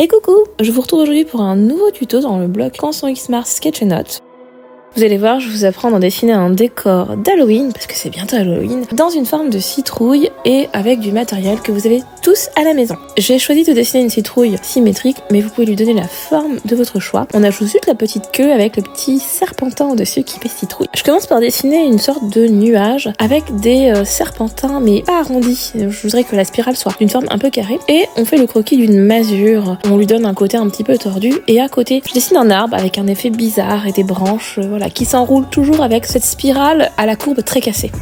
Et coucou, je vous retrouve aujourd'hui pour un nouveau tuto dans le blog Canson Xmart Sketch & Notes. Vous allez voir, je vais vous apprendre à dessiner un décor d'Halloween, parce que c'est bientôt Halloween, dans une forme de citrouille et avec du matériel que vous avez tous à la maison. J'ai choisi de dessiner une citrouille symétrique, mais vous pouvez lui donner la forme de votre choix. On ajoute juste la petite queue avec le petit serpentin au-dessus qui fait citrouille. Je commence par dessiner une sorte de nuage avec des serpentins, mais pas arrondis. Je voudrais que la spirale soit d'une forme un peu carrée. Et on fait le croquis d'une masure. On lui donne un côté un petit peu tordu. Et à côté, je dessine un arbre avec un effet bizarre et des branches, qui s'enroule toujours avec cette spirale à la courbe très cassée.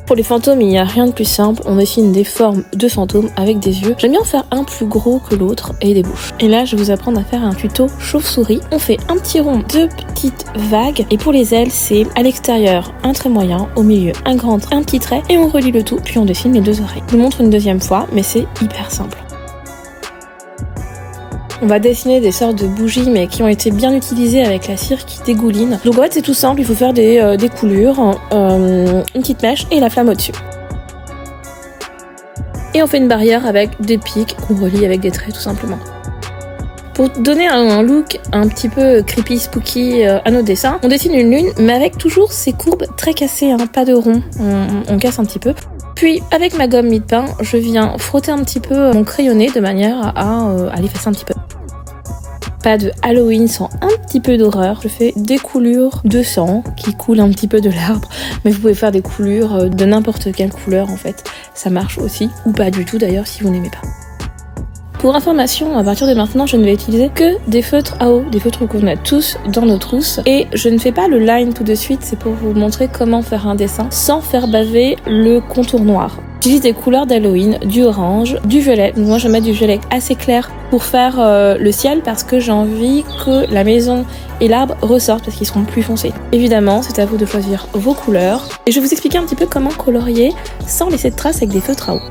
Pour les fantômes, il n'y a rien de plus simple, on dessine des formes de fantômes avec des yeux. J'aime bien en faire un plus gros que l'autre et des bouches. Et là, je vais vous apprendre à faire un tuto chauve-souris. On fait un petit rond, deux petites vagues, et pour les ailes, c'est à l'extérieur un trait moyen, au milieu un petit trait, et on relie le tout, puis on dessine les deux oreilles. Je vous montre une deuxième fois, mais c'est hyper simple. On va dessiner des sortes de bougies mais qui ont été bien utilisées avec la cire qui dégouline. Donc en fait c'est tout simple, il faut faire des coulures, une petite mèche et la flamme au-dessus. Et on fait une barrière avec des pics qu'on relie avec des traits tout simplement. Pour donner un look un petit peu creepy, spooky à nos dessins, on dessine une lune mais avec toujours ces courbes très cassées, pas de rond, on casse un petit peu. Puis avec ma gomme mie-de-pain, je viens frotter un petit peu mon crayonné de manière à l'effacer un petit peu. Pas de Halloween sans un petit peu d'horreur. Je fais des coulures de sang qui coulent un petit peu de l'arbre, mais vous pouvez faire des coulures de n'importe quelle couleur en fait. Ça marche aussi, ou pas du tout d'ailleurs si vous n'aimez pas. Pour information, à partir de maintenant, je ne vais utiliser que des feutres à eau, des feutres qu'on a tous dans nos trousses. Et je ne fais pas le line tout de suite, c'est pour vous montrer comment faire un dessin sans faire baver le contour noir. J'utilise des couleurs d'Halloween, du orange, du violet. Donc moi je mets du violet assez clair pour faire le ciel parce que j'ai envie que la maison et l'arbre ressortent parce qu'ils seront plus foncés. Évidemment, c'est à vous de choisir vos couleurs. Et je vais vous expliquer un petit peu comment colorier sans laisser de traces avec des feutres à eau.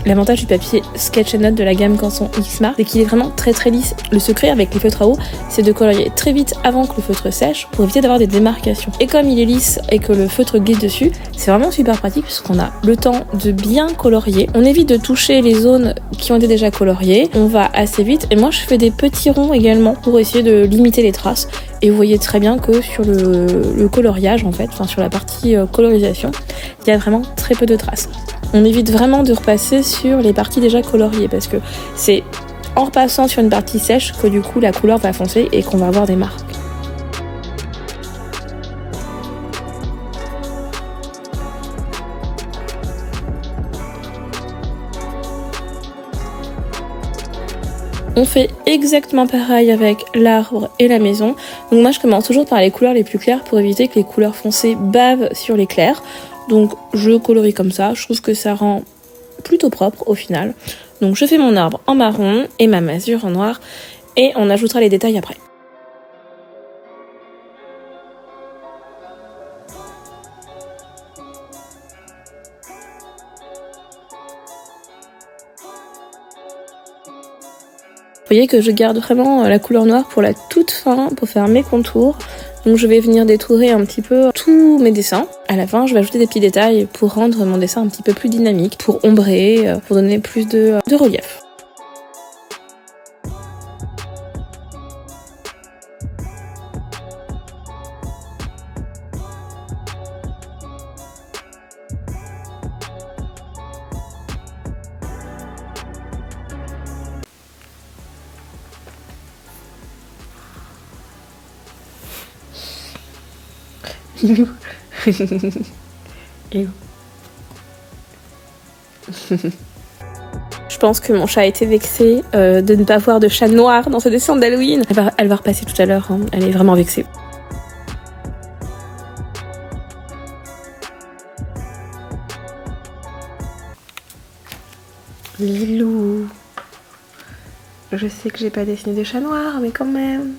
L'avantage du papier Sketch & Note de la gamme Canson Xmart, c'est qu'il est vraiment très lisse. Le secret avec les feutres à eau, c'est de colorier très vite avant que le feutre sèche pour éviter d'avoir des démarcations. Et comme il est lisse et que le feutre glisse dessus, c'est vraiment super pratique puisqu'on a le temps de bien colorier. On évite de toucher les zones qui ont été déjà coloriées. On va assez vite et moi je fais des petits ronds également pour essayer de limiter les traces. Et vous voyez très bien que sur le coloriage en fait, sur la partie colorisation, il y a vraiment très peu de traces. On évite vraiment de repasser sur les parties déjà coloriées parce que c'est en repassant sur une partie sèche que du coup la couleur va foncer et qu'on va avoir des marques. On fait exactement pareil avec l'arbre et la maison. Donc moi je commence toujours par les couleurs les plus claires pour éviter que les couleurs foncées bavent sur les clairs. Donc je colorie comme ça, je trouve que ça rend plutôt propre au final. Donc je fais mon arbre en marron et ma masure en noir et on ajoutera les détails après. Vous voyez que je garde vraiment la couleur noire pour la toute fin, pour faire mes contours. Donc je vais venir détourer un petit peu tous mes dessins. À la fin, je vais ajouter des petits détails pour rendre mon dessin un petit peu plus dynamique, pour ombrer, pour donner plus de relief. Lilou. Je pense que mon chat a été vexé de ne pas voir de chat noir dans ce dessin d'Halloween. Elle va repasser tout à l'heure, elle est vraiment vexée. Lilou. Je sais que j'ai pas dessiné de chat noir, mais quand même.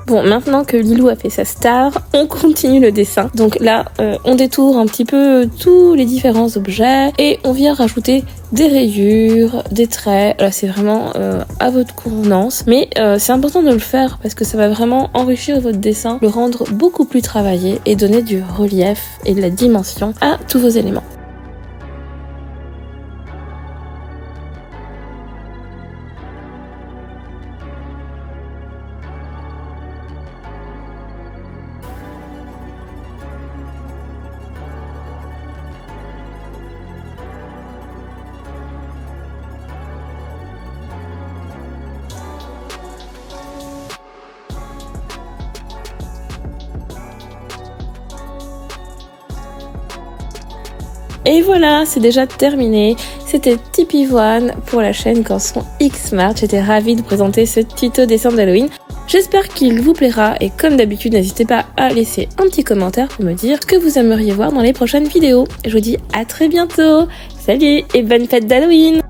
Bon, maintenant que Lilou a fait sa star, on continue le dessin. Donc là, on détourne un petit peu tous les différents objets et on vient rajouter des rayures, des traits. Là, c'est vraiment à votre convenance. Mais c'est important de le faire parce que ça va vraiment enrichir votre dessin, le rendre beaucoup plus travaillé et donner du relief et de la dimension à tous vos éléments. Et voilà, c'est déjà terminé. C'était Tipeee1 pour la chaîne Canson Xmart. J'étais ravie de présenter ce tuto dessin d'Halloween. J'espère qu'il vous plaira et comme d'habitude, n'hésitez pas à laisser un petit commentaire pour me dire ce que vous aimeriez voir dans les prochaines vidéos. Je vous dis à très bientôt. Salut et bonne fête d'Halloween!